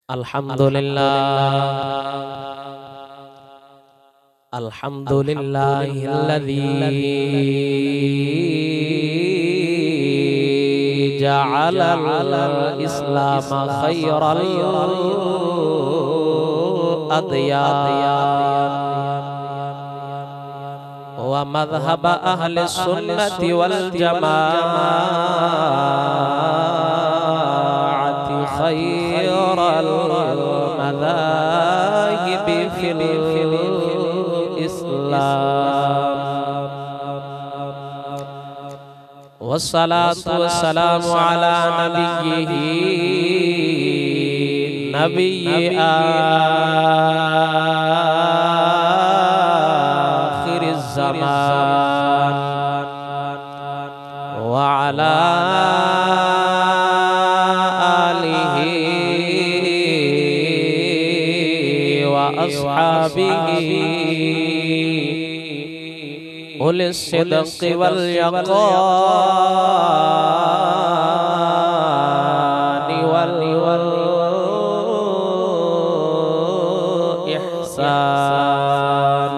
अल्हम्दुलिल्लाह अल्हम्दुलिल्लाहिल्लज़ी जअलल इस्लाम खैरल अदयान व मज़हब अहले सुन्नति वल जमाअति खैरल मज़ाहिबि फिल इस्लाम वस्सलातु वस्सलामु अला नबिय्यि आखिरिज़ ज़मान व अला आलिहि व अस्हाबिहि उलिस सिद्क़ि वल यक़ानि वल इहसान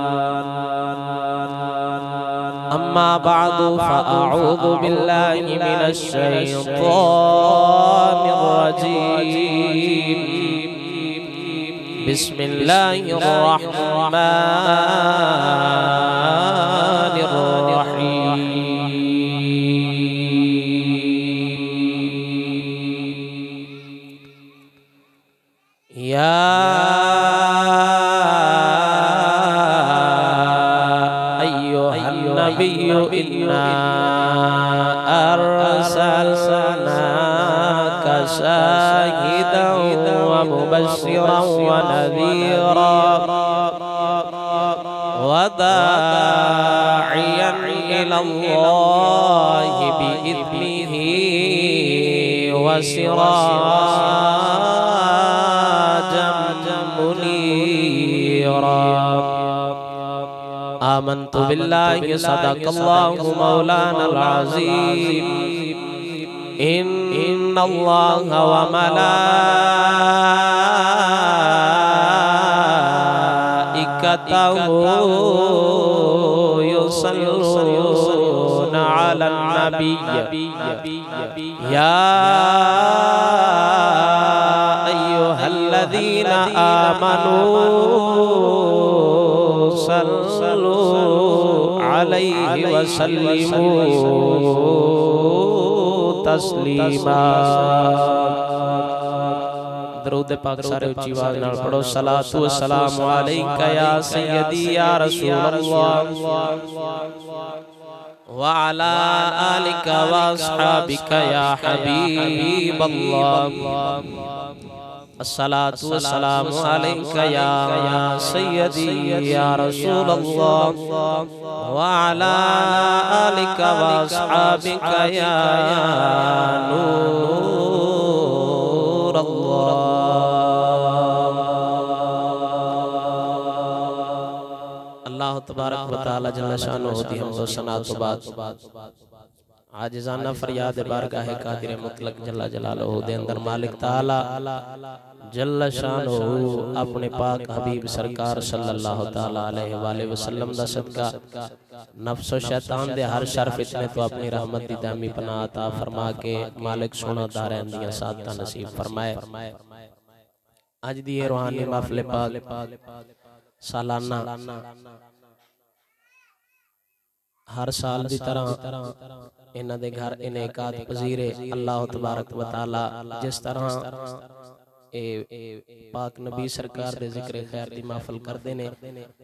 अम्मा बअदु फ़अऊज़ु बिल्लाहि मिनश शैतानिर रजीम बिस्मिल्लाहिर रहमानिर रहीम या अय्युहन नबिय्यु इन्ना अर्सलनाका शाहिदन व मुबश्शिरन व नज़ीरा व दा'iयन इलल्लाहि बिइज़निही व सिराजम मुनीरा आमन्तु बिल्लाहि सदक़ल्लाहु मौलानल अज़ीम इन्नल्लाह व मलाइकतहु युसल्लूना अलन नबिय्य या अय्युहल्लज़ीना आमनू सल्लू अलैहि व सल्लिमू तस्लीमा। दरूद पाक सारे उच्ची आवाज़ नाल पढ़ो। सलातु व सलामु अलैका या सय्यदी या रसूलल्लाह व अला आलिका व अस्हाबिका या हबीबल्लाह। अस्सलातु वस्सलामु अलैका या सय्यदी या रसूलल्लाह व अला आलिका व अस्हाबिका या नूरल्लाह। अल्लाह तबारक व तआला जल्ल शानुहु दी हमदो सना तो बाद आजिज़ाना फरियाद बारगाह कादिर मुतलक जल्ला जलालहू दे अंदर मालिक ताला जल्ल शानुहु अपने पाक हबीब सरकार सल्लल्लाहु ताला अलैहि वसल्लम दा सदका नफ्स और शैतान दे हर शर फितने तो अपनी रहमत दी दामी पनाह अता फरमा के मालिक सोना दारैन दियां सादतां नसीब फरमाए। अज दी रूहानी महफिल पाक सालाना हर साल दी तरह इन्हां दे घर इनेकात पजीरे अल्लाह तबारक व तआला जिस तरह पाक नबी सरकार दे जिक्र खैर दी महफिल करदे ने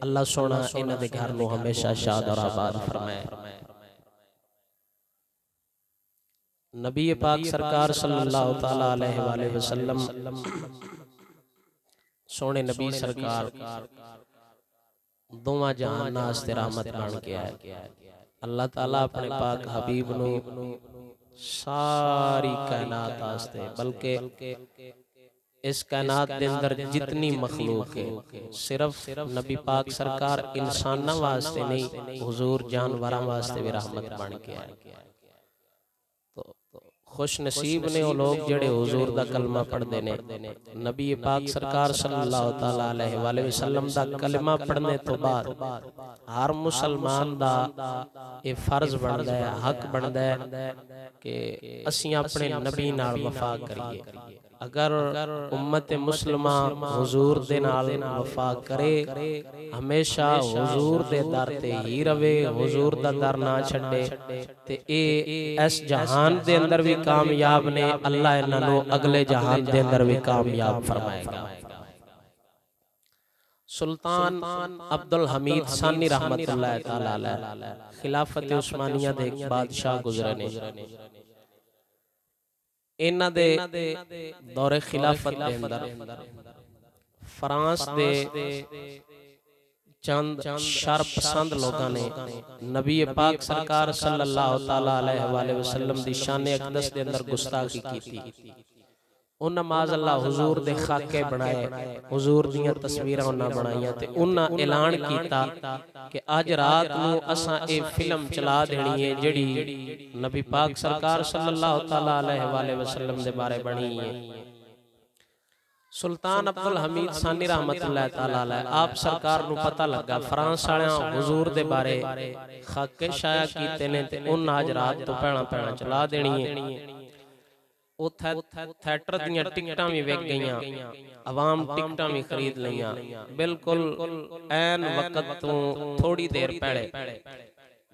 अल्लाह सोना इन्हां दे घर नूं हमेशा शाद और आबाद फरमाए। नबी पाक सरकार सल्लल्लाहु ताला अलैहि वसल्लम सोने नबी सरकार दोवां जहान नास्ते रहमत बन के आए। अल्लाह ताला अपने पाक हबीब नूं सारी कायनात आस्ते बल्कि इस कायनात के अंदर जितनी मखलूक है सिर्फ नबी पाक सरकार इंसाना वास्ते नहीं हुजूर जानवरां वास्ते भी रहमत बन के आए। तो खुश नसीब ने वो लोग जेड़े हुजूर दा कलमा पढ़दे ने। नबी पाक सरकार सल्लल्लाहु तआला अलैहि वसल्लम दा कलमा पढ़ने तो बाद हर मुसलमान दा ये फर्ज बनदा है, हक बनदा है कि असीं अपने नबी नाल वफा करिए। अगर उम्मत मुसलमा हुजूर दे नाल वफा करे, हमेशा हुजूर दे दर ते ही रवे, हुजूर दा दर ना छड्डे, ते ए इस जहान दे अंदर भी कामयाब ने, अल्लाह इन्हां नूं अगले जहान दे अंदर भी कामयाब फरमाएगा। सुल्तान अब्दुल हमीद सानी रहमतुल्लाह तआला अलैह खिलाफत उस्मानिया दे एक बादशाह गुजरे ने। इन्हां दे दौरे खिलाफत दे अंदर फ्रांस दे चंद शरपसंद लोगों ने नबी पाक सरकार सल्लल्लाहु तआला अलैहि वसल्लम दी शान अक़दस दे अंदर गुस्ताखी की। उन्हां माज़अल्लाह हुजूर दे खाके बनाए, हुजूर दियां तस्वीरां उन्हां बनाईयां ते उन्हां ऐलान कीता कि अज रात नूं असां ए फिल्म चला देनी है जिहड़ी नबी पाक सरकार सल्लल्लाहु तआला अलैहि वसल्लम दे बारे बनी है। सुल्तान अब्दुल हमीद सानी रहमतुल्लाह तआला अलैह आप सरकार नूं पता लगा फ्रांस वालियां हुजूर दे बारे खाके शाया कीते ने ते उन्हां अज रात तो पहला चला देनी है। थिएटर दियां टिकटां भी विक गईयां, आवाम टिकटां भी खरीद लईयां। बिल्कुल ऐन वक्त तो थोड़ी देर पहले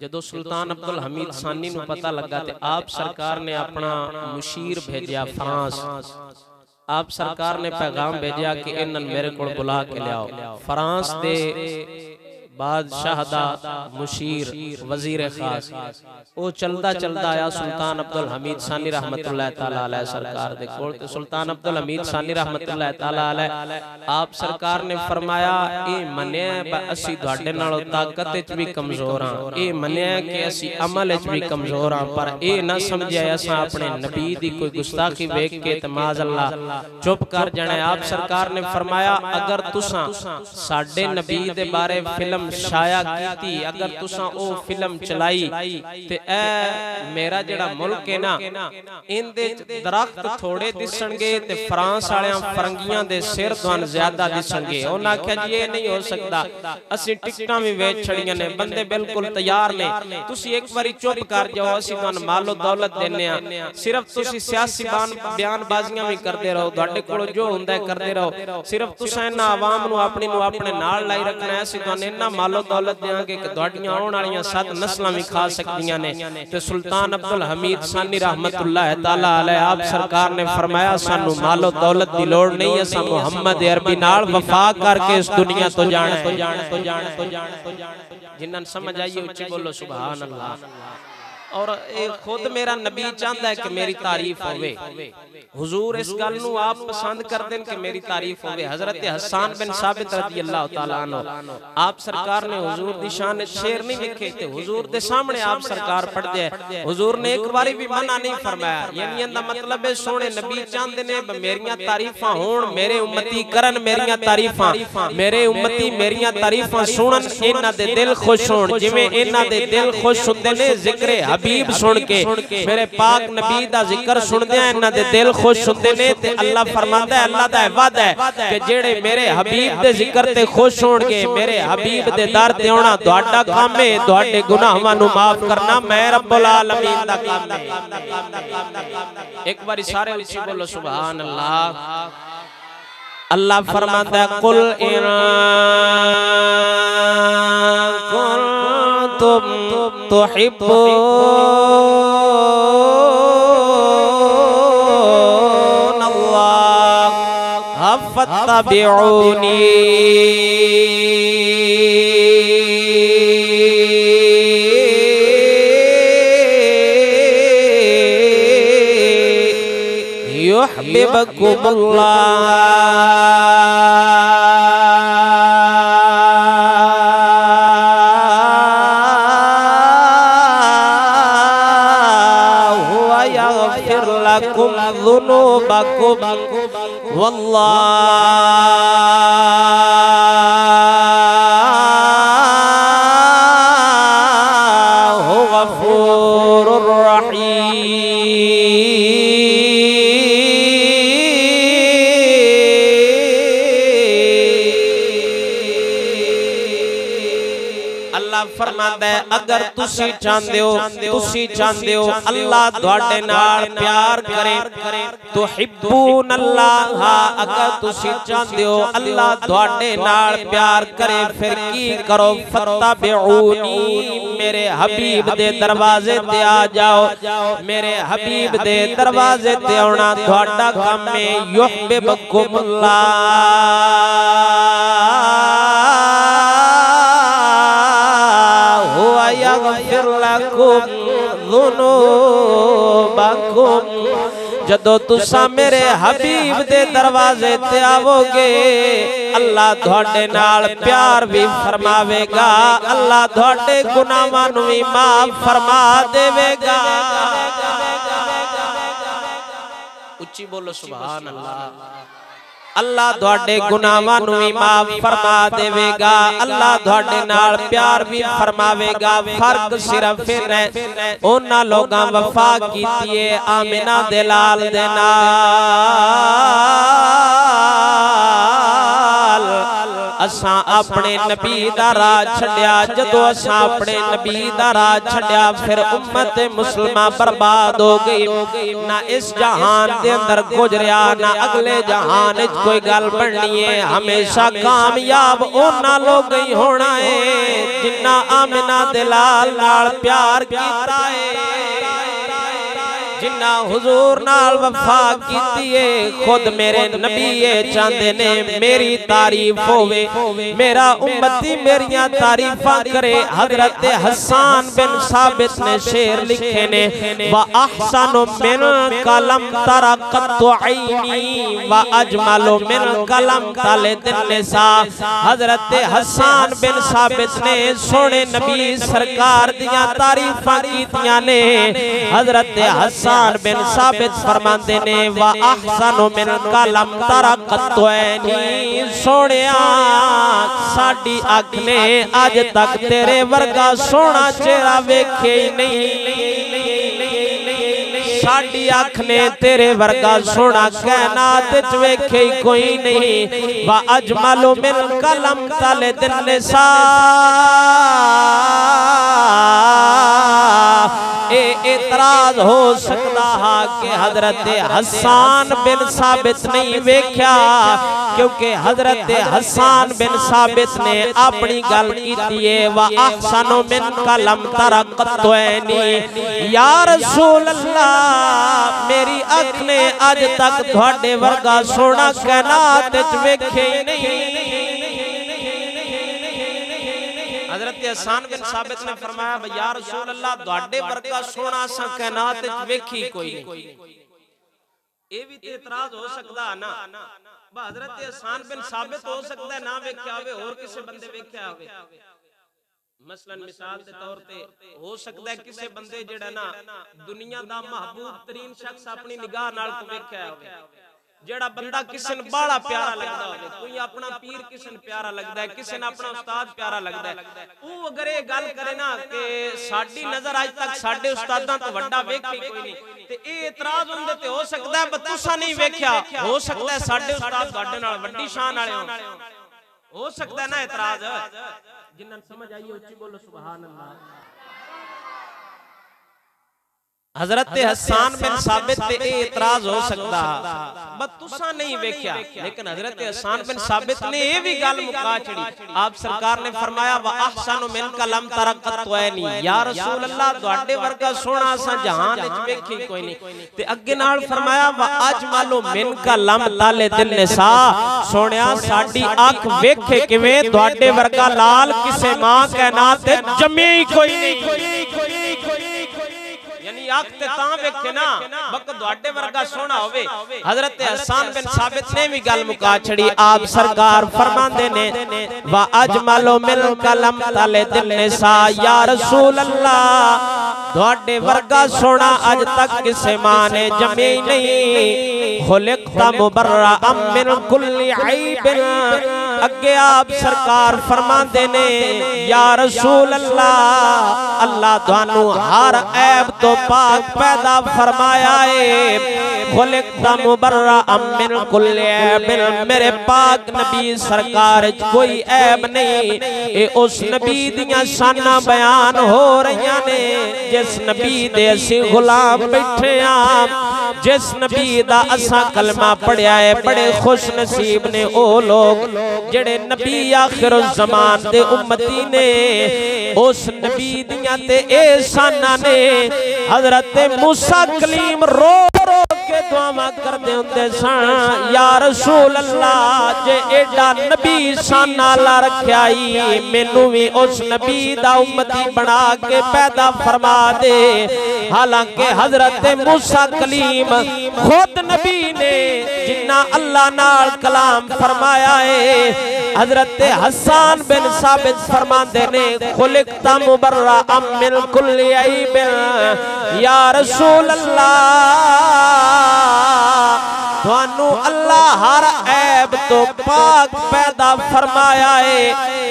जदों सुल्तान अब्दुल हमीद सानी नूं पता लगा ते आप सरकार ने अपना मुशीर भेजा फ्रांस। आप सरकार ने पैगाम भेजा कि इन्हां मेरे कोल बुला के लियाओ। फ्रांस दे बादशाह दा मुशीर वजीर खास वो चलदा चलदा आया सुल्तान अब्दुल हमीद सानी रहमतुल्लाह तआला अलैह सरकार दे कोल। ते सुल्तान अब्दुल हमीद सानी रहमतुल्लाह तआला अलैह आप सरकार ने फरमाया ए मन्निया असी तुहाडे नालों ताकत विच भी कमजोर हां, ए मन्निया कि असी अमल विच भी कमजोर हां, पर ए ना समझिया असां अपने नबी दी कोई गुस्ताखी वेख के ते माज़अल्लाह चुप कर जाना। आप सरकार ने फरमाया अगर तुसां साडे नबी दे बारे फिल्म शाया कीती, अगर तुसां ओ फिल्म चलाई ते ए मेरा जेड़ा मुल्क है ना इंदे दरख्त थोड़े दिसणगे ते फ्रांस वालियां फरंगियां दे सिर तुहान ज्यादा दिसणगे। उन्हां आख्या जी ये नहीं हो सकदा, असीं टिकटां भी वेच छड़ियां ने, बंदे बिल्कुल तैयार ने, तुसीं एक बारी चुप कर जाओ, असीं तुहान मालो दौलत देने आ, सिर्फ तुसीं सियासी बयानबाजियां भी करदे रहो, तुहाडे कोल जो हुंदा है करदे रहो, सिर्फ तुसां इन्हां आवाम नूं अपने नाल लाई रखना है। असीं तुहान इन्ना मालो दौलत देंगे कि तुहाडियां आउण वालियां 7 नस्लां भी खा सकदियां ने। ते सुल्तान अब्दुल हमीद सानी रहमतुल्लाह तआला अलैह आप सरकार ने फरमाया सानू मालो दौलत दी लोड़ नहीं, असां मुहम्मद अरबी नाल वफा करके इस दुनिया तो जाना। जिन्हां समझ आई उच्ची बोलो सुभान अल्लाह। और खुद मेरा नबी चाहता है कि मेरी तारीफ होवे, हुजूर इस गल नूं आप पसंद करते हैं कि मेरी तारीफ होवे। हजरत हसन बिन साबित रज़ी अल्लाह तआला अन्हु आप सरकार ने हुजूर दी शान शेर नहीं लिखे थे, हुजूर दे सामने आप सरकार पढ़दे हैं, हुजूर ने एक बारी भी मना नहीं फरमाया। यानी इंदा मतलब है सोने नबी चाहते ने मेरियां तारीफां होण, मेरे उम्मती करन मेरियां तारीफां, मेरे उम्मती मेरियां तारीफां सुनन, इन्हां दे दिल खुश होण। जिवें इन्हां दे दिल खुश हुंदे ने जिक्र हबीब सुन के, मेरे पाक नबी दा जिक्र सुनदे इन्हां दे दिल खुश होंदे ने। ते अल्लाह फरमांदा है, अल्लाह दा वादा है कि जेड़े मेरे हबीब दे जिक्र ते खुश होणगे, मेरे हबीब दे दर ते आउणा तुहाडा काम है, तुहाडे गुनाहां नूं माफ करना मैं रब्बुल आलमीन दा काम है। एक बारी सारे उच्ची बोलो सुभान अल्लाह। अल्लाह फरमाता है कुल इन कुंतुम तुहिब्बून अल्लाह फत्तबिऊनी युहिब्बुकुमुल्लाह व यग़फिर लकुम ज़ुनूबकुम वल्लाहु गफूरुर रहीम। अल्लाह फरमांदा है अगर तुसी चाहंदे हो अल्लाह तुहाडे नाल प्यार करे तो हिब्बून अल्लाह, अगर तुसी चाहंदे हो अल्लाह तुहाडे नाल प्यार करे फिर की करो फत्तबिऊनी, मेरे हबीब दे दरवाजे ते आ जाओ, मेरे हबीब दे दरवाजे ते आना तुहाडा काम है। युहिब्बुकुमुल्लाह हुवा यगफिर लकुम ज़ुनूबकुम, जदों तुसा मेरे हबीब दे दरवाजे ते आवोगे अल्लाह तुहाडे नाल प्यार भी फरमावेगा, अल्लाह तुहाडे गुनाहां नूं भी माफ फरमा देवेगा। उच्ची बोलो सुभान अल्लाह। अल्लाह तुहाडे गुनाहां नूं भी माफ फरमा देवेगा, अल्लाह तुहाडे नाल प्यार भी फरमावेगा। फर्क सिर्फ है उन्हां लोगां वफा कीती है आमिना दे लाल दे नाल, असां अपने नबी दा राह छड्या, जदों असां अपने नबी दा राह छड्या फिर उम्मत मुसलमान बर्बाद हो गई, ना इस जहान दे अंदर गुजरिया ना अगले जहान विच कोई गल बननी है। हमेशा कामयाब उन्हां लोग ही होना है जिन्ना आमिना दे लाल नाल प्यार कीता है, जिन्ना हुजूर नाल वफा कीती है। खुद मेरे नबी ये चाहते ने मेरी तारीफ होवे, मेरा उम्मती मेरियां तारीफां करे। हजरत हसन बिन साबित ने शेर लिखे ने व अहसनु मिन कलम तरा कत्तु ऐनी व अजमलु मिन कलम तले निसा। हजरत हसन बिन साबित ने सोने नबी सरकार दियां तारीफां कीतियां ने। हजरत हसन बिन साबित फरमाते ने व अहसनु मिन कलम तरा कत्तु ऐनी, सोहणिया साडी अख ने अज तक तेरे वर्गा सोहना चेहरा वेखे ही नहीं, साडी अख ने तेरे वर्गा सोहना कायनात विच वेखे ही कोई नहीं। व अजमलु मिन कलम तले निसा, एतराज हो सकता है कि हजरत हसन बिन साबित नहीं वेख्या, क्योंकि हजरत हसन बिन साबित ने अपनी गल कीती है व अहसनु मिन कलम तरा कत्तु ऐनी। या रसूल अल्लाह मेरी अख ने अज तक तुहाडे वर्गा सोहना कायनात विच वेखे ही नहीं। हजरत हसन बिन साबित ने फरमाया या रसूल अल्लाह तुहाडे वर्गा सोहना असां कायनात विच वेखी कोई नहीं। ये भी ते इतराज हो सकदा है ना, हजरत हसन बिन साबित हो सकदा है ना वेख्या होवे और किसी बंदे वेख्या होवे। मसलन मिसाल के तौर पे हो सकता है किसी बंदे जेड़ा ना दुनिया दा महबूब तरीन शख्स अपनी निगाह नाल वेख्या होवे, जेड़ा बंदा किसी ने बड़ा प्यारा लगदा होवे, कोई अपना पीर किसी ने प्यारा लगदा है, किसी ने अपना उस्ताद प्यारा लगदा है, वो अगर ये गल करे ना कि साडी नजर आज तक साडे उस्तादां तो वड्डा वेखे कोई नहीं, ते ए इतराज उनदे ते हो सकदा है तुसा नहीं वेख्या, हो सकदा है साडे उस्ताद तुहाडे नाल वड्डी शान वाले हो सकदा है ना इतराज। जिन्हां समझ आई उच्ची बोलो सुभान अल्लाह। हजरत हसन बिन साबित ते एतराज हो सकता बस तुसा नहीं वेख्या, लेकिन हजरत हसन बिन साबित ने ये भी गल मुका छड़ी। आप सरकार ने फरमाया व अहसनु मिन कलम तरा कत्तु ऐनी, या रसूल अल्लाह तुहाडे वर्गा सोहना असां जहान विच वेखी कोई नहीं। ते अगे नाल फरमाया व अजमलु मिन कलम तले निसा, सोहणिया साडी अख वेखे किवें तुहाडे वर्गा लाल किसे मां कायनात ते जम्मे ही कोई नहीं। अख ते तां वेखे ना बक तुहाडे वर्गा सोहना होवे। हजरत हसन बिन साबित ने भी गल मुका छड़ी। आप सरकार फरमांदे ने व अजमलु मिन कलम तले निसा, या रसूल अल्लाह तुहाडे वर्गा सोहना अज तक किसे मां ने जमे ही नहीं। खुलिक़ता मुबर्रअम मिन कुल्ली ऐबिन, अगे आप सरकार फरमाते ने या रसूल अल्लाह अल्लाह थानू हर ऐब तो पाक पैदा फरमाया है खुलिक़्ता मुबर्रअम मिन कुल्लि ऐबिन मेरे पाक नबी सरकार कोई ऐब नहीं। ए उस नबी दियां शाना बयान हो रही ने जिस नबी दे असी गुलाम बैठे आ जिस नबी दा असा कलमा पढ़िया है। बड़े खुश नसीब ने ओ लोग जेड़े नबी आखिर ज़मान दे उम्मती ने उस नबी दियां ते ए शाना ने। हजरत मूसा कलीम रो रो के दुआवां करदे हुंदे सन या रसूल अल्लाह जे एडा नबी शाना ला रखया ही मैनू भी उस नबी दा उम्मती बना के पैदा फरमा दे। हालांकि हजरत मूसा कलीम खुद नबी ने जिन्ना अल्लाह नाल कलाम फरमाया है। हजरत हसन बिन साबित फरमाते ने खुलिक़्ता मुबर्रअम मिन कुल्लि ऐबिन या रसूल अल्लाह थानू अल्लाह हर ऐब तो पाक पैदा फरमाया है।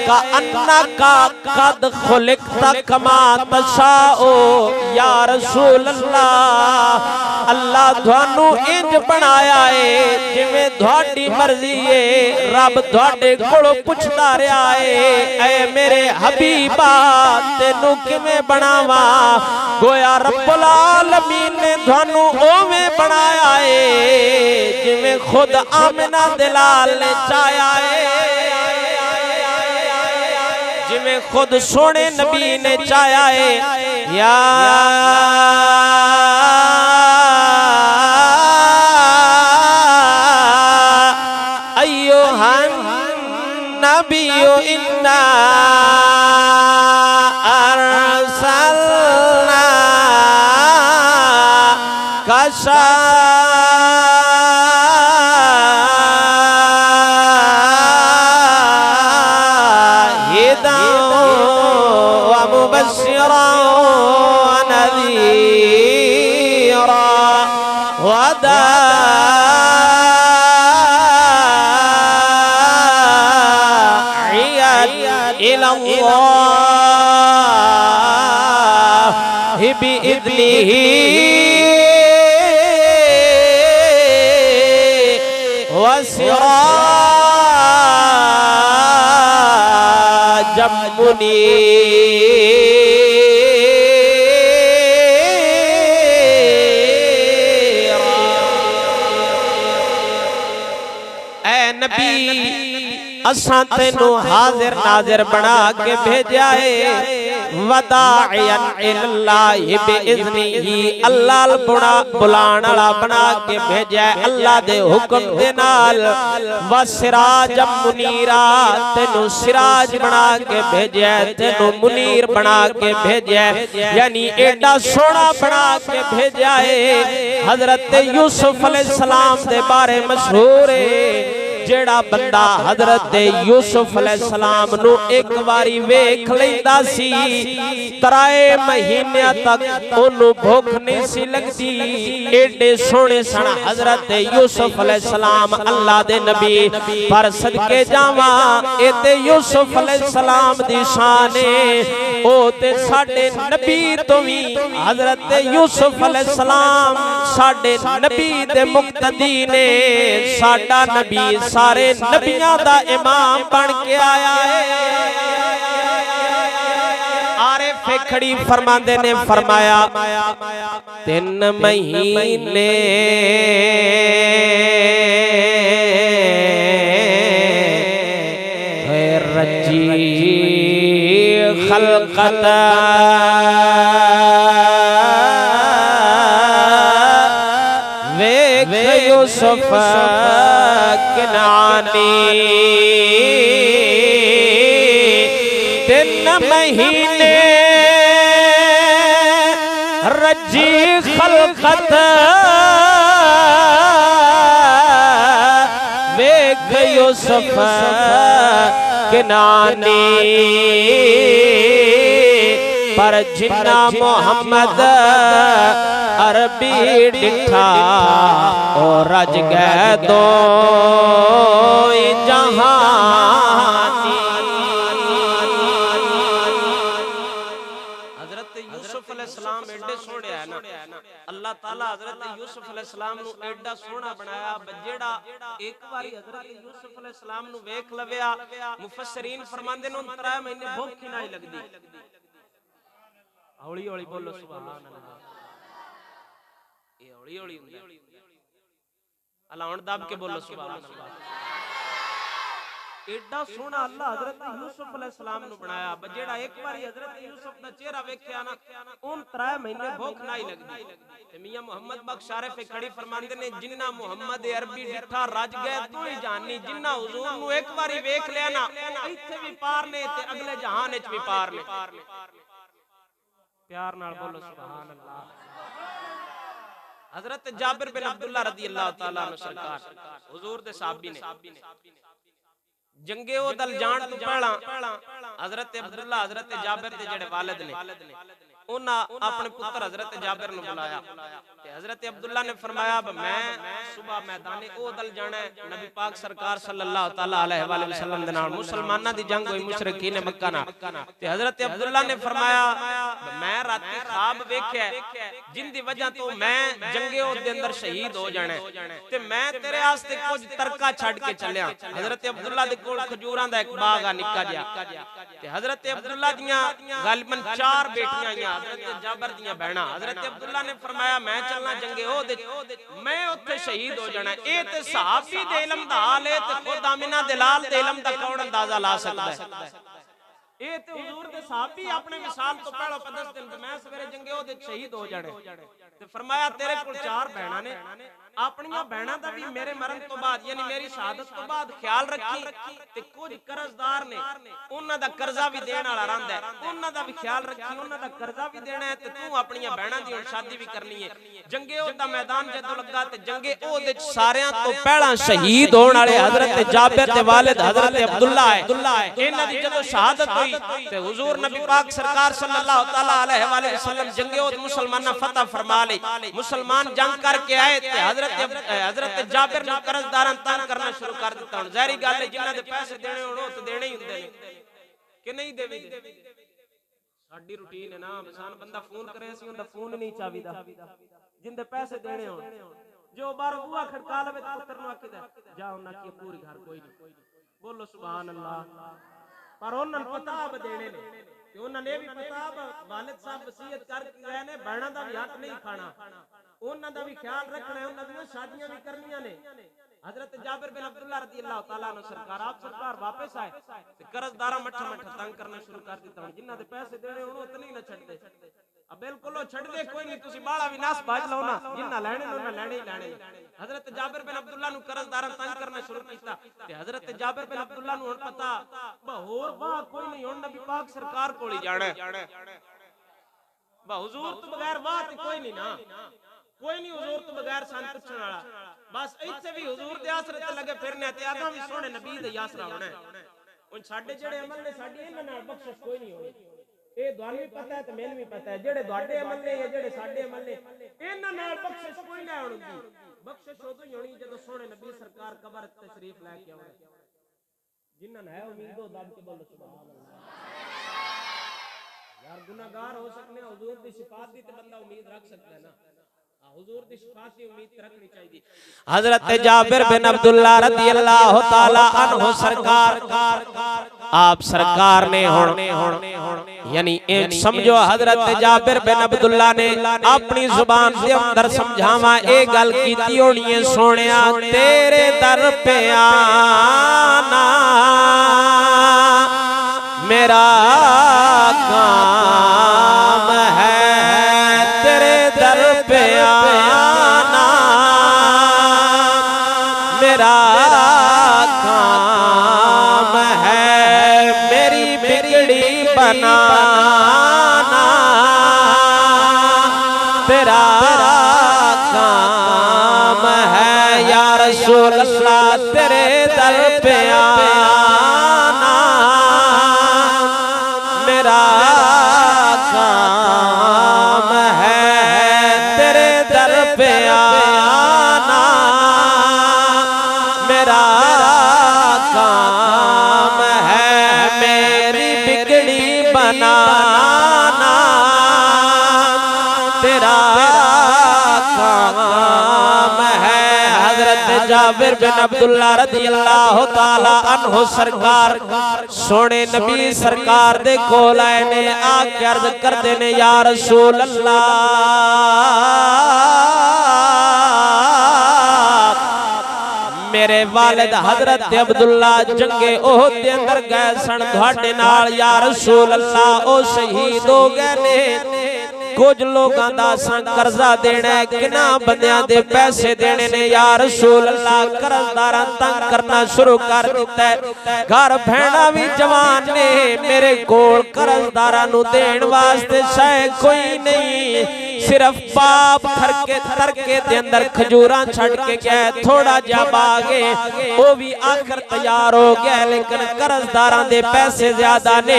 का अन्ना का कद खुलिक़्ता कमा तशाओ या रसूल अल्लाह अल्लाह थानू इंज बनाया है जिवें तुहाडी मर्जी है। रब तुहाडे कोलों पुछदा रहा है ऐ मेरे हबीबा तेनू किवें बनावा गोया रब्बुल आलमीन ने थानू ओवें बनाया है जिवें खुद आमिना दिलाल ने चाया है जिवें खुद सोने नबी ने चाया है। या अय्युहन नबिय्यु इन्ना अरसलना का असां तेनू हाजिर नाजिर बना के भेजा है। वदाइयन इल्लाहि बिइज़्निही अल्लाह बुलाण वाला बना के भेजा है अल्लाह दे हुक्म दे नाल। व सिराजम मुनीरा तेनू सिराज बना के भेजा है तेनू मुनीर बना के भेजा है यानी एडा सोना बना के भेजा है। हजरत यूसुफ अलैहिस्सलाम दे बारे मशहूर है जेड़ा बंदा हजरत यूसुफ अलैहिस्सलाम नु एक बारी वेख लैंदा सी तराए महीने तक ओनू भूख नहीं सी लगदी। एडे सोने सन हजरत यूसुफ अलैहिस्सलाम अल्लाह दे नबी पर सदके जावा ए ते यूसुफ अलैहिस्सलाम दी शान है ओ ते साडे नबी तो भी हजरत यूसुफ अलैहिस्सलाम साडे नबी दे मुक्तदी ने। साडा नबी सारे नबियां दा इमाम बन के आया है। आरे फेखड़ी फरमांदे ने फरमाया 3 महीने रजी खलकत वेख यूसुफ कनानी 3 महीने रजी खलकत वेख यूसुफ कनानी। पर जिन्ना मोहम्मद अरबी डिठा और रज गए दो जहां अल्लाह ताला हजरत यूसुफ अलैहिस्सलाम नु एडा सोहना बनाया जेड़ा एक बारी हजरत यूसुफ अलैहिस्सलाम नु वेख लविया मुफस्सिरीन फरमांदे ने 3 महीने भूख ही नहीं लगदी। हौली हौली बोलो सुभान अल्लाह, ये हौली हौली हुंदा अल्लाह हुण दब के बोलो सुभान अल्लाह। एडा सोहना अल्लाह हजरत यूसुफ अलैहिस्सलाम नु बनाया जेड़ा एक बारी हजरत यूसुफ दा चेहरा वेख्या ना उन 3 महीने भूख नहीं लगदी। ते मियां मोहम्मद बख्श शारिफ खड़ी फरमांदे ने जिन्ना मोहम्मद अरबी डिठा रज गए तू ही जानी, जिन्ना हुजूर नु एक बारी वेख लिया ना इत्थे भी पार ने ते अगले जहान विच भी पार ने। प्यार नाल बोलो सुभान अल्लाह। हजरत जाबिर बिन अब्दुल्लाह रज़ी अल्लाह तआला अन्हु सरकार हुजूर दे सहाबी ने जंगे ओ दल जान तो पहला हजरत अब्दुल्ला हजरत जाबिर दे जेड़े वालिद ने उन्हां अपने पुत्र हजरत जाबिर नु बुलाया ते हजरत अब्दुल्ला ने फरमाया मैं सुबह मैदाने ओ दल जाना है नबी पाक सरकार सल्लल्लाहु तआला अलैहि वसल्लम दे नाल मुसलमानां दी जंग होई मुशरिकीन मक्का नाल ते हजरत अब्दुल्ला ने फरमाया मैं राती ख्वाब वेख्या जिंदी वजह तो मैं जंगे ओ दे अंदर शहीद हो जाना है ते मैं तेरे वास्ते कुछ तरका छड़ के चलिया। हजरत अब्दुल्ला दे कोल खजूरां दा एक बाग आ निक्का जिहा ते हजरत अब्दुल्ला दियां गालिबन 4 बेटियां आईयां हजरत जाबिर दियां बहना। हजरत अब्दुल्ला ने फरमाया मैं चलना जंगे ओ दे मैं उत्थे शहीद हो जाना। ए ते सहाबी दे इल्म दा हाल है ते खुद आमिना दलाल दे इल्म दा कौन अंदाजा ला सकदा है। ए ते हुजूर दे सहाबी अपने मिसाल तो पहले 10 दिन मैं सवेरे जंगे ओ दे शहीद हो जाने ते फरमाया तेरे कोल 4 बहना ने अपनियां बहना दा भी मेरे मरण तो बाद यानी मेरी शहादत तो बाद ख्याल रखी ते कुछ कर्जदार ने उन्हां दा कर्जा भी देण वाला रहिंदा है उन्हां दा भी ख्याल रखी उन्हां दा कर्जा भी देना है ते तू अपनियां बहना दी हुण शादी भी करनी है। जंगे ओ दा मैदान जदों लगा ते जंगे ओ दे सारियां तो पहला शहीद होण वाले हजरत जाबिर दे वालिद हजरत अब्दुल्ला है। इन्हां दी जदों शहादत हुई ते हुजूर नबी पाक सरकार सल्लल्लाहु तआला अलैहि वसल्लम जंगे ओ मुसलमानां फतह फरमा लई मुसलमान जंग करके आए ते हजरत जाबिर ने कर्जदारां तंग करना शुरू कर दिता। हुण ज़ाहिरी गल है जिन्हां दे पैसे देने होण तो देने ही हुंदे ने कि नहीं देवे। साडी रूटीन है ना इंसान बंदा फोन करे असीं उंदा फोन नहीं चावीदा जिंदे पैसे देने होण जो बार बुआ खड़का लवे ते पुत्र नु आखीदा जा उन्हां की पूरी घर कोई नहीं बोलो सुभान अल्लाह। पर उन्हां पता अब देने ने ते उन्हां ने भी पता अब वालिद साहब वसीयत करके गए ने बहना दा भी हक नहीं खाना उन्हां दा भी ख्याल रखना है उन्हां दी शादियां भी करनियां ने। हजरत जाबिर बिन अब्दुल्ला रज़ी अल्लाह तआला अन्हु सरकार आप सरकार वापस आए ते कर्जदारा मठा तंग करना शुरू कर दिता। हुण जिन्हां दे पैसे देने होण उतने ही ना छड्डदे अब बिल्कुल ओ छड्डदे कोई नहीं तुसी बाला भी नास बाज लाओ ना जिन्हां लैणे ने उन्हां लैणे ही लैणे। हजरत जाबिर बिन अब्दुल्ला नु कर्जदारा तंग करना शुरू कीता ते हजरत जाबिर बिन अब्दुल्ला नु हुण पता होर वाह कोई नहीं हुण नबी पाक सरकार कोल ही जाना है बा हुजूर तो बगैर वाह ते कोई नहीं ना कोई नहीं हुजूर तो बगैर सन पुछण वाला बस इत्थे भी हुजूर दे आसरे ते लगे फिरने ते आगा भी सोहणे नबी दे आसरा होना है। हुण साडे जेड़े अमल ने साडी इन्हां नाल बख्शिश कोई नहीं होनी ए तुहानू भी पता है ते मैनू भी पता है जेड़े तुहाडे अमल ने या जेड़े साडे अमल ने इन्हां नाल बख्शिश कोई नहीं होनी। बख्शिश उदों ही होनी जदों सोहणे नबी सरकार कबर तशरीफ लेके आउणे जिन्हां ने है उम्मीद ओ दब के बोलो सुभान अल्लाह। यार गुनाहगार हो सकने हुजूर दी सिफात दी ते बंदा उम्मीद रख सकदा है ना हुजूर दी सिफात दी उम्मीद रखनी चाहिए। हजरत जाबिर बिन अब्दुल्ला रज़ी अल्लाह तआला अन्हु सरकार आप सरकार ने यानी एक समझो हजरत जाबिर बिन अब्दुल्ला ने अपनी जुबान दे अंदर समझावा ए गल कीती होनी है सोनिया तेरे दर पे आना मेरा काम है तेरे दर पे आना मेरा काम है मेरी बिगड़ी बनाना तेरा काम है या रसूल अल्लाह तेरे दर पे आना जाबिर बिन अब्दुल्ला रज़ियल्लाहु ताला अन्हु सरकार सोने नबी सरकार दे कोल आए ने आके अर्ज करदे ने या रसूल अल्लाह मेरे वालिद हजरत अब्दुल्ला जंगे ओहद दे अंदर गए सन तुहाडे नाल या रसूल अल्लाह ओ शहीद हो गए ने कुछ लोगों का असां कर्जा देना है किना बंदियां दे पैसे देने ने या रसूल अल्लाह कर्जदारां तंग करना शुरू कर दिता है घर भैणा भी जवान ने मेरे कोल कर्जदारां नु देण वास्ते शायद कोई नहीं सिर्फ बाप थरके दे अंदर खजूरां छड़ के गया थोड़ा जा बागे वो भी आखिर तैयार हो गया लेकिन कर्जदारां दे पैसे ज्यादा ने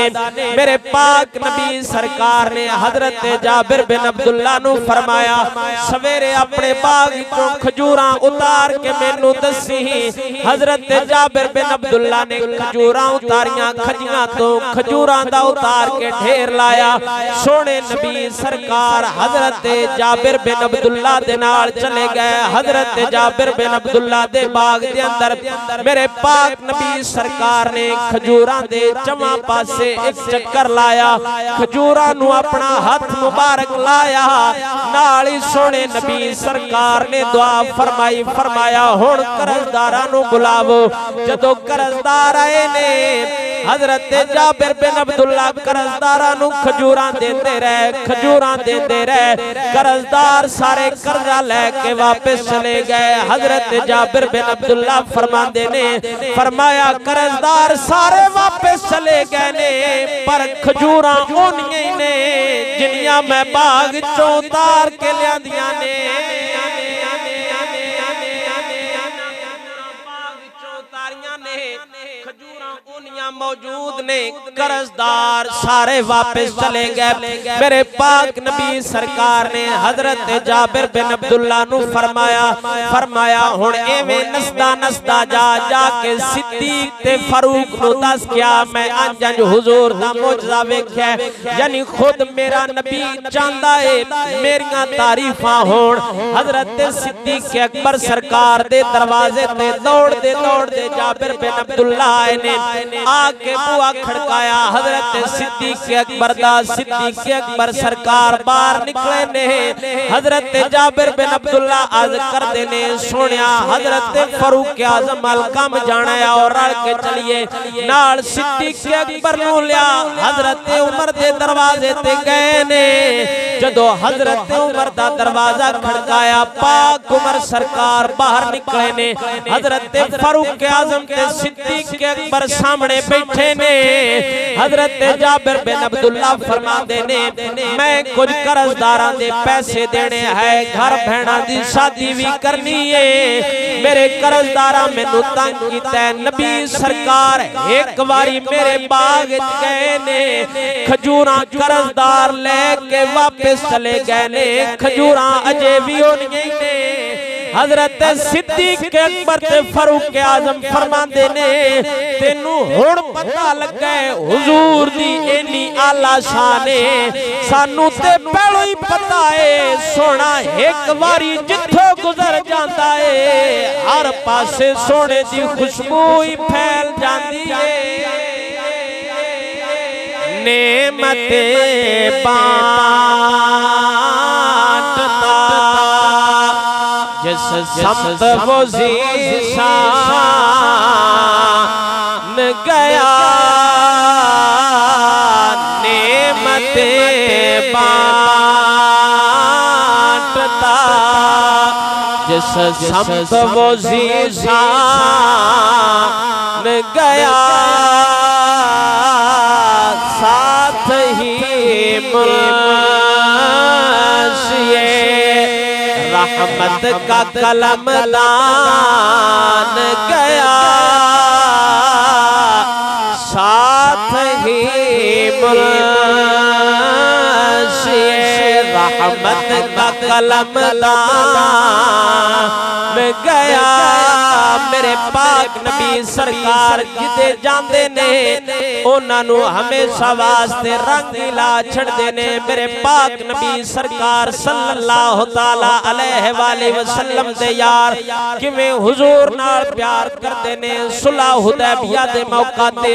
मेरे पाक नबी सरकार ने हजरत जाबिर बिन अब्दुल्ला नु फरमाया सवेरे अपने बाग चों खजूरां उतार के मैनू दसी हजरत जाबिर बिन अब्दुल्ला ने खजूरां उतारियां खजियां तो खजूरां दा उतार के ढेर लाया सोने नबी सरकार हजरत जाबिर बिन अब्दुल्ला दे नाल चले गए हजरत जाबिर बिन अब्दुल्ला दे बाग दे अंदर मेरे पाक नबी सरकार ने खजूरां दे चमा पासे एक चक्कर लाया खजूरां नु अपना हाथ मुबारक लाया नाल ही सोने नबी सरकार ने दुआ फरमाई फरमाया हुण कर्जदारां नु बुलावो जदों कर्जदार आए ने हजरत जाबिर बिन अब्दुल्ला कर्जदारां नु खजूरां देंदे रहे कर्जदार सारे कर्जा लेके वापस चले गए हजरत जाबिर बिन अब्दुल्ला फरमांदे ने फरमाया कर्जदार सारे वापस चले गए ने पर खजूरां ओनियां ही ने जिन्नियां मैं बाग चों उतार के लियांदियां ने मौजूद ने कर्जदार सारे वापस चले गए मेरे पाक नबी सरकार ने हजरत जाबिर बिन अब्दुल्ला नु फरमाया हुण एवें नसदा नसदा जा के सिद्दीक ते फारूक नु दस गया मैं अंज हुजूर दा मौजज़ा वेख्या यानी खुद मेरा नबी चाहंदा है मेरियां तारीफां होण हजरत सिद्दीक अकबर सरकार दे दरवाजे ते दौड़दे जाबिर बिन अब्दुल्ला आए ने आके बुआ खड़काया हजरत सिद्दीक अकबर सरकार बाहर निकले ने हजरत जाबिर बिन अब्दुल्ला अर्ज करदे ने सोनिया हजरत फारूक आजम अल कम जाना है और रल के चलिए नाल सिद्दीक अकबर नु लिया हजरत उमर दे दरवाजे ते गए ने जदों हजरत उमर दा दरवाजा खड़काया पाक उमर सरकार बाहर निकले ने हजरत फारूक आजम ते सिद्दीक अकबर सामने बैठे ने हजरत जाबिर बिन अब्दुल्ला फरमाते ने मैं कुछ कर्जदारां दे पैसे देने है घर भैणा दी शादी भी करनी है मेरे कर्जदारां मैनू तंग कीता नबी सरकार एक बारी मेरे बाग गए ने खजूरां कर्जदार लेके वापस चले गए ने खजूरां अजे भी होनियां ने हजरत सिद्दीक अकबर ते फारूक आजम फरमांदे ने तेनू हुण पता लगा हुजूर दी इन्नी आला शान है सानू ते पहलो ही पता है सोना एक बारी जिथों गुजर जाता है हर पासे सोने दी खुशबू ही फैल जाती है नेमते बांटता जिस समत वो ज़ीशान गया नेमते बांटता जिस समत वो ज़ीशान गया साथ ही रहमत का कलम दान गया साथ ही रहमत का कलम दान गया मेरे पाक नबी सरकार जिते जांदे ने उन्हां नू हमेशा वास्ते रंगीला छड़दे ने। मेरे पाक नबी सरकार सल्लल्लाहु ताला अलैहि वसल्लम दे यार किवें हुजूर नाल प्यार करदे ने। सुलह हुदैबिया दे मौका ते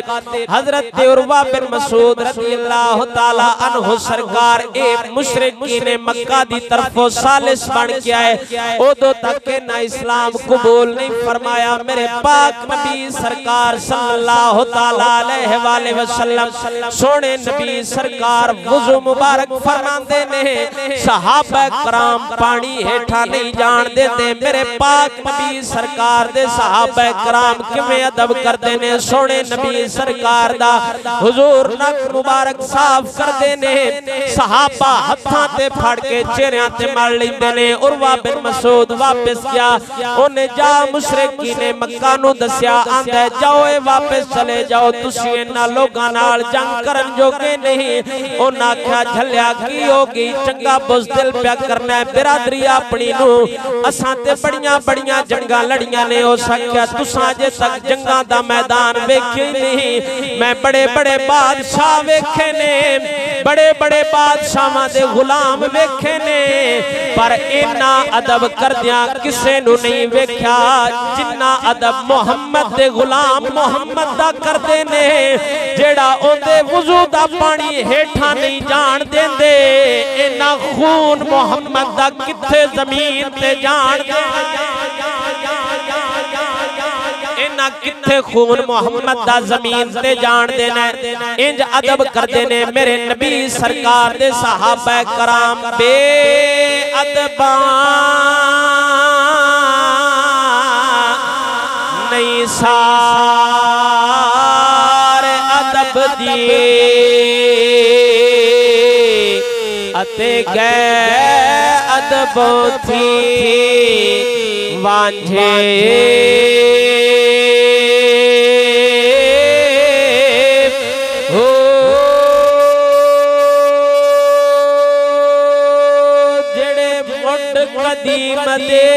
हजरत उरवा बिन मसूद रज़ियल्लाहु ताला अन्हु सरकार ए मुशरिकीन मक्का दी तरफों सालिस बन के आए। उदों तक ना इस्लाम कबूल नहीं फरमाया। मेरे पाक नबी सरकार सल्लल्लाहु ताला अलैहि वसल्लम सोने नबी सरकार वुजू मुबारक फरमाते ने। सहाबा कराम पानी हेठा नहीं जान देते। मेरे पाक नबी सरकार दे सहाबा कराम किवें अदब करते ने। सोने नबी सरकार दा हुजूर नक मुबारक साफ करते ने। सहाबा हत्थां ते फड़ के चेहरियां ते मल लेंदे ने। उरवा बिन मसूद वापस गया, उन्हें जा मुशरिकीन मक्का नू दस्या, आंदा जाओ वापस चले जाओ, तुसी इन्हां लोगां नाल जंग करन जोगे नहीं। उन्हां आख्या झलिया की होगी, चंगा बुज़दिल प्या करना है बिरादरी अपनी नू, असां ते बड़ियां बड़ियां जंगां लड़ियां ने। उस आख्या तुसां अजे तक जंगां दा मैदान वेखे नहीं, मैं बड़े बड़े बादशाह वेखे ने, बड़े बड़े बादशाहां दे गुलाम वेखे ने, पर इन्ना अदब करदियां किसे नू नहीं वेख्या जिन्ना अदब मुहम्मद दे गुलाम मुहम्मद दा करदे ने, जेड़ा ओंदे वुजू दा पानी हेठा नहीं जान देंदे। इन्ना खून मुहम्मद दा किथे जमीन ते जान देंदे, इन्ना किथे खून मुहम्मद दा जमीन ते जान देना। इंज अदब करदे ने मेरे नबी सरकार दे सहाबा कराम बे अदबा नहीं सारे अदब दिए अते गए अदबों थी वांझे कदीम दे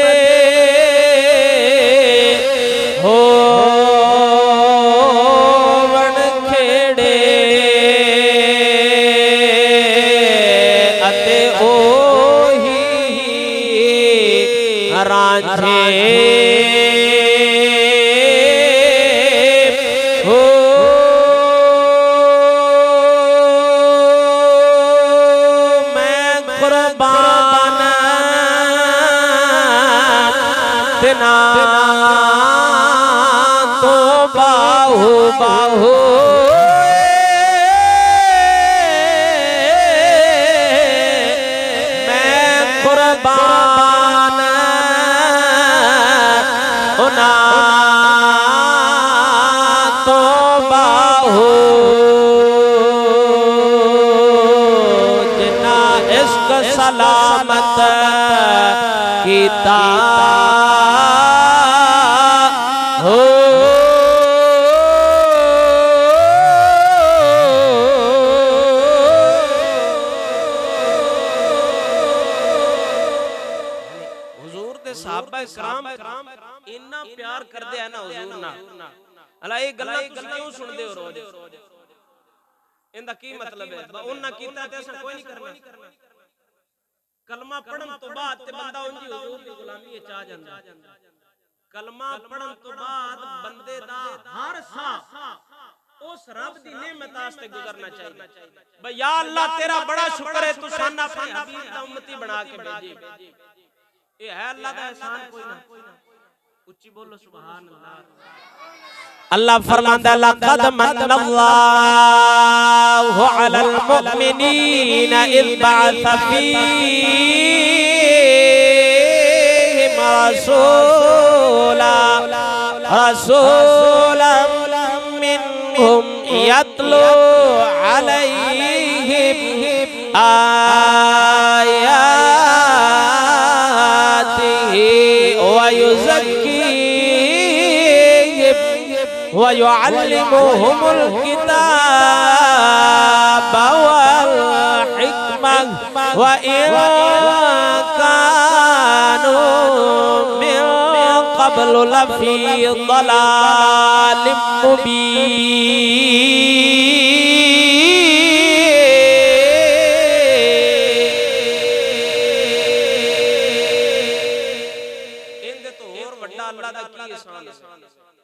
हो वन खेड़े अते ओही रांझे हो मैं कुर्बान ना तो बाहु बाहु मैं कुर्बान ना तो बाहु जिन्ना इश्क सलामत कीता इन्ना प्यार करदे है ना हुजूर नाल। अला ये गल्लां तुसीं क्यों सुनदे हो रोज? इंदा की मतलब है? उन्ना कीता ते असां कोई नहीं करना। कलमा पढ़न तो बाद ते बंदा उंजी हुजूर दी गुलामी विच आ जांदा। कलमा पढ़न तो बाद बंदे दा हर साह उस रब दी नेमत वास्ते गुजरना चाहिए। भाई या अल्लाह तेरा बड़ा शुक्र है तू साना अपने हबीब दा उम्मती बना के भेजी। ये है अल्लाह दा एहसान कोई ना। उच्ची बोलो सुभान अल्लाह। अल्लाह फरमांदा लक़द मन्नल्लाहु अलल मुमिनीना इज़ बअस फ़ीहिम रसूलन मिनहुम यत्लू अलैहिम आयातिही व युज़क्कीहिम व युअल्लिमुहुमुल किताब वल हिकमह व इन कानू मिन क़ब्लु लफ़ी ज़लालिम मुबीन। इंदे तो और वड्डा अल्लाह दा की एहसान है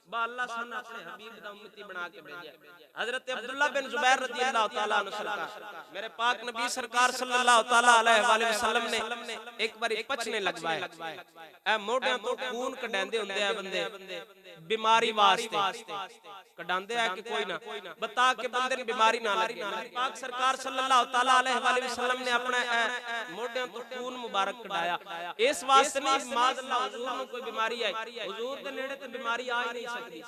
बा अल्लाह सन अपने हबीब दा उम्मती बना के भेजा। हजरत अब्दुल्ला बिन जुबैर रज़ियल्लाहु ताला अन्हु सरकार मेरे पाक नबी सरकार सल्लल्लाहु ताला अलैहि वसल्लम ने एक बार पचने लगवाए ए मोढियां तो खून कढांदे हुंदे आ बंदे बीमारी वास्ते कढांदे है कि कोई ना बता के बंदे ने बीमारी ना लगे। पाक सरकार सल्लल्लाहु ताला अलैहि वसल्लम ने अपना मोढियां तो खून मुबारक कढाया इस वास्ते नहीं माज़अल्लाह हुजूर को कोई बीमारी आई हुजूर दे नेड़े ते बीमारी आ ही नहीं सकती।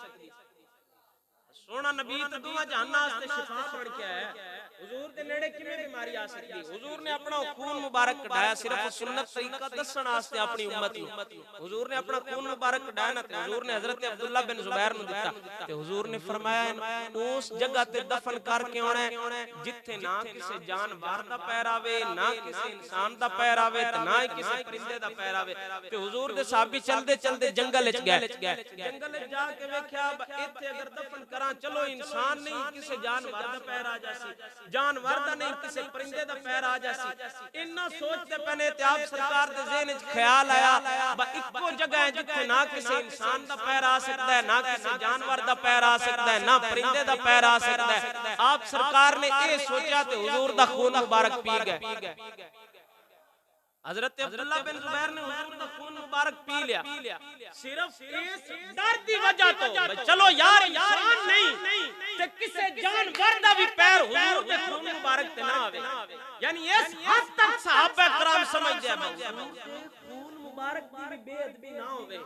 सोना नबी तो दुआ जहान्ना वास्ते शिफा बन के आया हुजूर दे नेड़े किवें बीमारी आ सकती। हुजूर ने अपना खून मुबारक कढाया सिर्फ सुन्नत तरीका दसण वास्ते अपनी उम्मत नूं। हुजूर ने अपना खून मुबारक कढाया ना हुजूर ने हजरत अब्दुल्ला बिन जुबैर नूं दिता ते हुजूर ने फरमाया उस जगह ते दफन करके आना जिथे ना किसी जानवर दा पैर आवे ना किसी इंसान दा पैर आवे ते ना ही किसी परिंदे दा पैर आवे। ते हुजूर दे सहाबी चलदे चलदे जंगल विच गए जंगल विच जाके वेख्या इथे अगर दफन करा चलो इंसान नहीं किसी जानवर दा पैर आ जासी जानवर दा नहीं किसी परिंदे दा पैर आ जासी। इन्ना सोचते पने ते आप सरकार दे ज़हन विच ख्याल आया बा इक्को जगह है जिथे ना किसी इंसान दा पैर आ सकदा है ना किसी जानवर दा पैर आ सकदा है ना परिंदे दा पैर आ सकदा है। आप सरकार ने ये सोचा ते हुजूर दा खून मुबारक पी गए। हजरत अब्दुल्ला बिन जुबैर ने हुजूर दा खून मुबारक पी लिया सिर्फ इस डर दी वजह तो चलो यार इंसान नहीं ते किसी जानवर दा भी पैर हुजूर दे खून मुबारक ते ना आवे। यानी इस हद तक सहाबा कराम समझ गए खून मुबारक दी भी बेअदबी ना होवे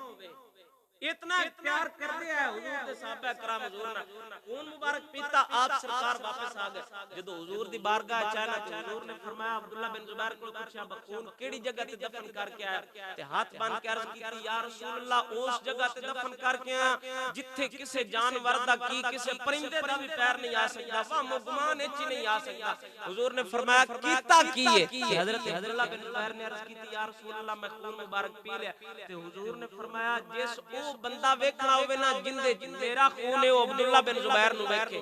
इतना प्यार करते हैं हुजूर दे सहाबा कराम हुजूर ना खून मुबारक पीता आप सरकार वापस आ गए जदों हुजूर दी बारगाह अचानक हुजूर ने फरमाया अब्दुल्ला बिन जुबैर को पूछा खून केड़ी जगह ते दफन करके आया ते हाथ बांध के अर्ज कीती या रसूल अल्लाह उस जगह ते दफन करके आया जिथे किसी जानवर दा की किसी परिंदे दा भी पैर नहीं आ सकदा वहां मुगमान इच नहीं आ सकदा। हुजूर ने फरमाया कीता की है हजरत अब्दुल्ला बिन जुबैर ने अर्ज कीती या रसूल अल्लाह मैं खून मुबारक पी लिया ते हुजूर ने फरमाया जिस ओ बंदा वेखना होवे ना जिंदे मेरा खून है अब्दुल्ला बिन जुबैर नु वेखे।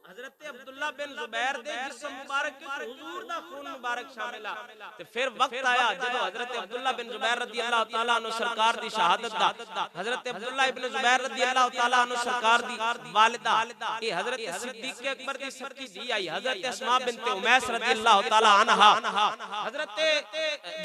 हजरत अब्दुल्ला बिन जुबैर दे जिस्म मुबारक हुजूर दा खून मुबारक शामिल आ ते फिर वक्त आया जदों हजरत अब्दुल्ला बिन जुबैर रज़ियल्लाहु ताला अन्हु सरकार दी शहादत दा हजरत अब्दुल्ला इब्न जुबैर रज़ियल्लाहु ताला अन्हु सरकार दी वालिदा ये हजरत सिद्दीक अकबर दी सच्ची दी आई हजरत अस्मा बिनत उमैस रज़ियल्लाहु ताला अन्हा हजरत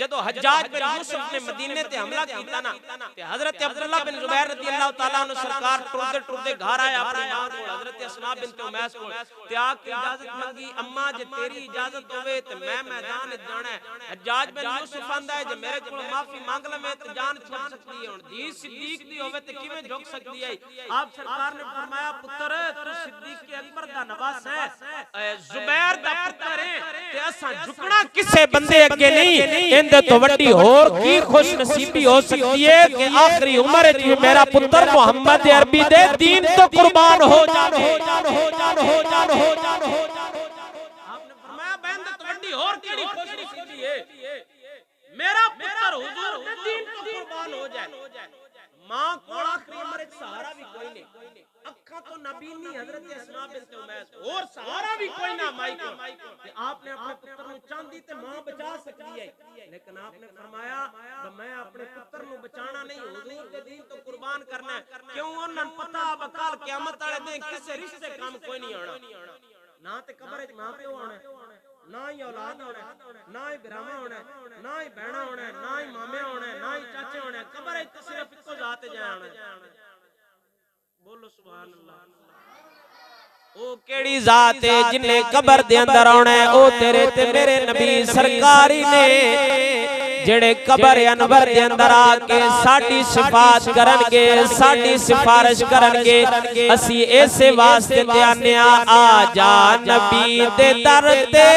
जदों हज्जाज बिन यूसुफ ने मदीने ते हमला कीता ना ते हजरत अब्दुल्ला बिन जुबैर रज़ियल्लाहु ताला अन्हु सरकार टुरदे टुरदे घर आए अपनी मां को हजरत अस्मा बिनत उमैस को त्याग की इजाजत मांगी अम्मा जे तेरी इजाजत होवे ते मैं मैदान विच जाना है। हज्जाज बिन यूसुफ आंदा है जे मेरे कोल माफी मांग ले मैं ते जान छोड़ सकदी है हुन दी सिद्दीक दी होवे ते किवें झुक सकदी है। आप सरकार ने फरमाया पुत्र तू सिद्दीक के अकबर दा नवास है जुबैर दा पुत्र है ते असां झुकना किसे बंदे अगे नहीं इंदे तो वड्डी होर की खुश नसीबी हो सकती है कि आखिरी उम्र विच मेरा पुत्र मोहम्मद अरबी दे दीन तो कुर्बान हो जावे। आपने फरमाया बहन तो वड्डी और केड़ी खुशनसीबी है मेरा पुत्र हुजूर दे दीन तो कुर्बान हो जाए। मां कोल आखिरी उम्र विच सहारा भी कोई नहीं अखा तो नबीनी हजरत अस्मा बिनत उमैस और सहारा भी कोई ना माई को ते आपने अपने पुत्र नु चांदी ते मां बचा सकती है लेकिन आपने फरमाया मैं अपने पुत्र नु बचाना नहीं हुजूर दे दीन तो कुर्बान करना है। क्यों उन्हां पता बकाल क़यामत वाले दिन किसे रिश्ते काम कोई नहीं आना ना ते कब्र विच मां प्यो आना ना ही औलाद होना ना ही भरावा होना ना ही बहना होना ना ही मामे होना ना ही चाचे होना कब्र विच सिर्फ इक्को जात जाना। बोलो सुभान अल्लाह। ओ केड़ी जात है जिन्ने कब्र दे अंदर आना है ओ तेरे ते मेरे नबी सरकारी ने जेड़े कब्र अनवर दे अंदर आके साडी सिफात करनगे साडी सिफारिश करनगे असी ऐसे वास्ते ते आने आ जा नबी दे दर ते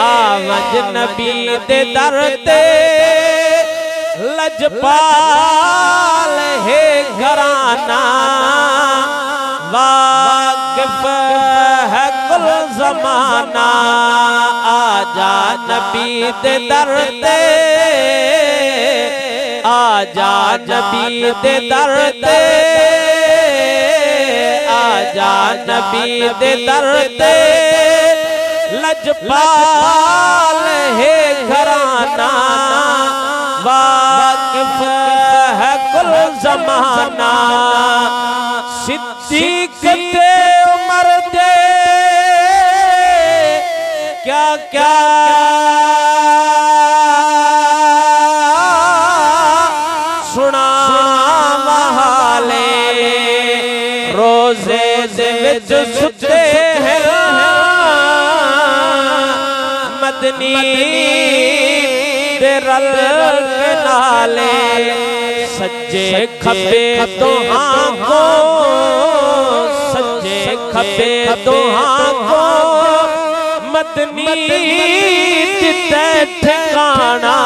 आवज नबी दे दर ते लजपाल है घराना वाकिफ है कुल जमाना आजा नबी दे दर ते आजा नबी दे दर ते, आजा नबी दे दर ते, लजपाल है घराना, वाकिफ है कुल ज़माना, सिद्दीक़ ते उमर दे क्या क्या सुनावाले, रोज़े दे विच सुते हैं मदनी दे रल नाले, सज्जे खब्बे दोहां को, सज्जे खब्बे दोहां को मदनी दिते ठिकाना,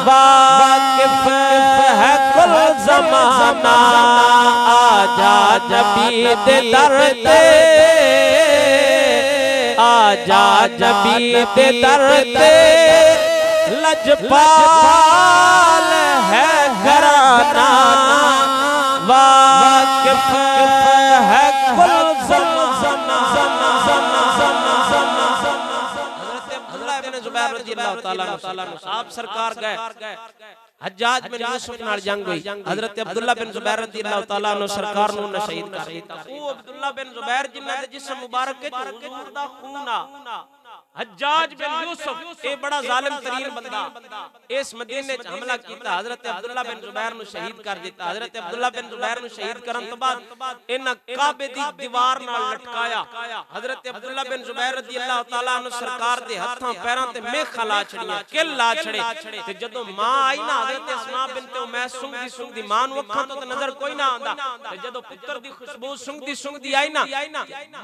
वाकिफ है कुल ज़माना, आजा नबी दे दर ते, आजा नबी दे दर ते, लजपाल है घराना, वाकिफ है कुल ज़माना। जुबैर रज़ियल्लाहु ताला अन्हु साहब सरकार गए, हज्जाज बिन यूसुफ नाल जंग हुई, हजरत अब्दुल्ला बिन जुबैर रज़ियल्लाहु ताला अन्हु सरकार नूं शहीद कर दिता। ओ अब्दुल्ला बिन जुबैर जिन्हां दे जिस्म मुबारक विच हुजूर दा खून आ, हज्जाज बिन यूसुफ ए बड़ा जालिम तरीन बंदा इस मदीने च हमला कीता, हजरत अब्दुल्ला बिन जुबैर नु शहीद कर दिता। हजरत अब्दुल्ला बिन जुबैर नु शहीद करन तो बाद इन्हां काबे दी दीवार नाल लटकाया। हजरत अब्दुल्ला बिन जुबैर रज़ियल्लाहु ताला अन्हु सरकार दे हत्थां पैरां ते मेखां ला छड़ियां, किल ला छड़े, ते जदों मां आई ना हजरत अस्मा बिनत उमैस सुंघदी सुंघदी, मां नु अखां तो नजर कोई ना आंदा, ते जदों पुत्र दी खुशबू सुंघदी सुंघदी आई ना,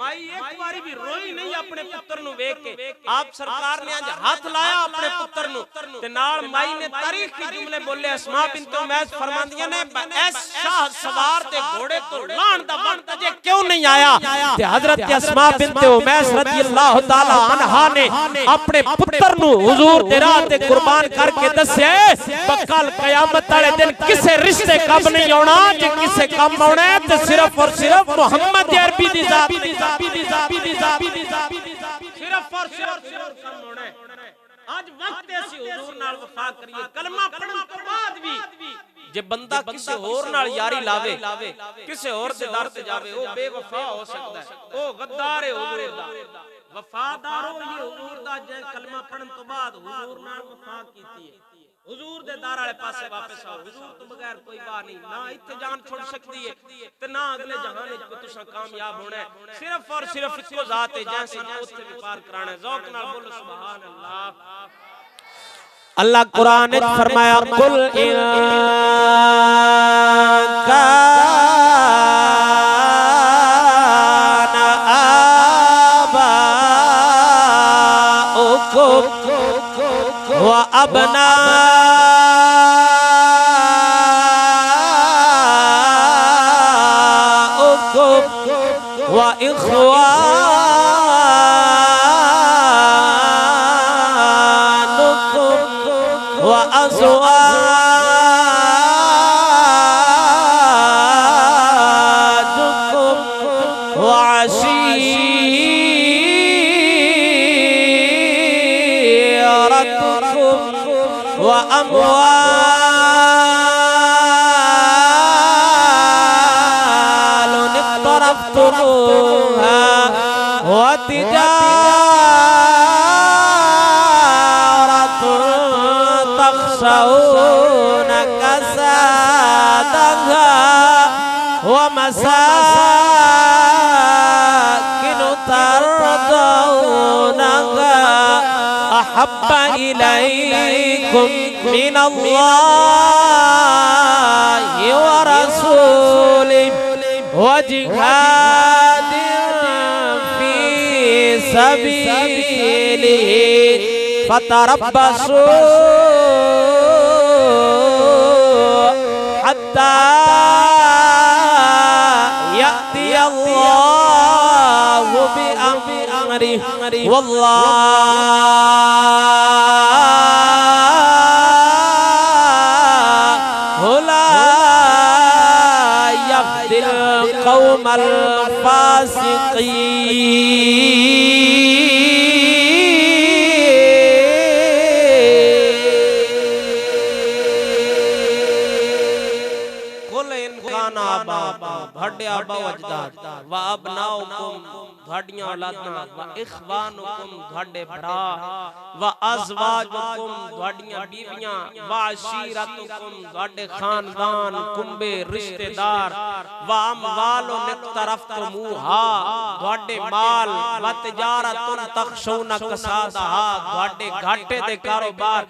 माई एक बारी भी रोई नहीं अपने पुत्र नु वेख के। आप सरकार ने आज हाथ लाया अपने पुत्र नु, ते नाल माई ने तारीख के जुमले बोले। अस्मा बिनत उमैस फरमांदियां ने ऐस शाह सवार ते घोड़े तो लाण दा वक्त अजे क्यों नहीं आया, ते हजरत अस्मा बिनत उमैस रज़ियल्लाहु ताला अन्हा ने अपने पुत्र नु हुजूर दे राह ते कुर्बान करके दस्या कल कयामत वाले दिन किसे रिश्ते कम नहीं आना, जे किसे कम आना है ते सिर्फ और सिर्फ मोहम्मद अरबी दी जात, सिर्फ और सिर्फ कम होना है। आज वक्त ऐसी हुजूर नाल वफा करिए, कलमा पढ़न तो बाद भी जे बंदा किसे होर नाल यारी लावे, किसे होर दे दर ते जावे, ओ बेवफा हो सकदा है, ओ गद्दार है हुजूर दा। वफादार हो ये हुजूर दा जे कलमा पढ़न तो बाद हुजूर नाल वफा कीती है, हुजूर दे दार वाले पासे वापस आओ। हुजूर तो बगैर कोई बात नहीं, ना इत्थे जान छोड़ सकदी है ते ना अगले जहान विच कोई तुसा कामयाब होना है। सिर्फ और सिर्फ इको जात है जैसे उत्थे भी पार कराना है। ज़ौक नाल बोलो सुभान अल्लाह। अल्लाह कुरान में फरमाया कुल इन काना आबाउकुम व अबनाउकुम व इख्वानुकुम व अज़वाजुकुम व अशीरतुकुम व अमवालुन इक़्तरफ़्तुमूहा व तिजारतुन तख़शौन कसादहा व मसाकिन तर्दौनहा अहब्बा इलैकुम मिनल्लाहि व रसूलिहि व जिहादिन फी सबीलिहि फतरब्बसू हत्ता यअति अल्लाहु बिअम्रिहि वल्लाहु कौमल फासिकीन। कुल इनकाना भड्या बवजदाद व अबनाउकुम धड़ियां औलादां व इखवानुकुम धड़े भरा व अज़वाजुकुम धड़ियां बीवियां व अशीरतुकुम धड़े खानदान कुंबे रिश्तेदार व अमवालुन इक्तरफ्तुमूहा धड़े माल व तिजारतुन तखशूना कसादहा धड़े घाटे दे कारोबार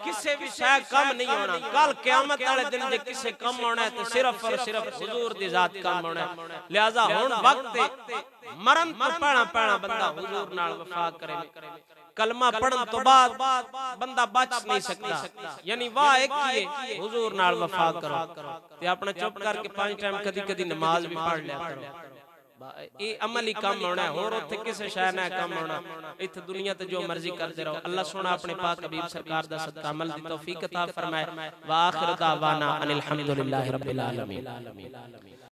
किसे भी शय कम नहीं होना। कल क़यामत वाले दिन जे किसे कम होना है तो सिर्फ और सिर्फ हुजूर दी जात कम होना है। लिहाजा हुण वक्त मरण तो पैणा बंदा हुजूर नाल वफा करे। कलमा पढ़न तो बाद बंदा बच नहीं सकता, यानी वाह एक ही हुजूर नाल वफा करो ते अपना चुप करके 5 टाइम कदी कदी नमाज भी पढ़ लिया करो। ये अमली काम होना है, होर उत्थे किसे शय ना काम होना। इत्थे दुनिया ते जो मर्जी करते रहो। अल्लाह सोना अपने पाक हबीब सरकार दा सदका अमल दी तौफीक अता फरमाए। व आखिर दावाना अनिल हम्दुलिल्लाहि रब्बिल आलमीन।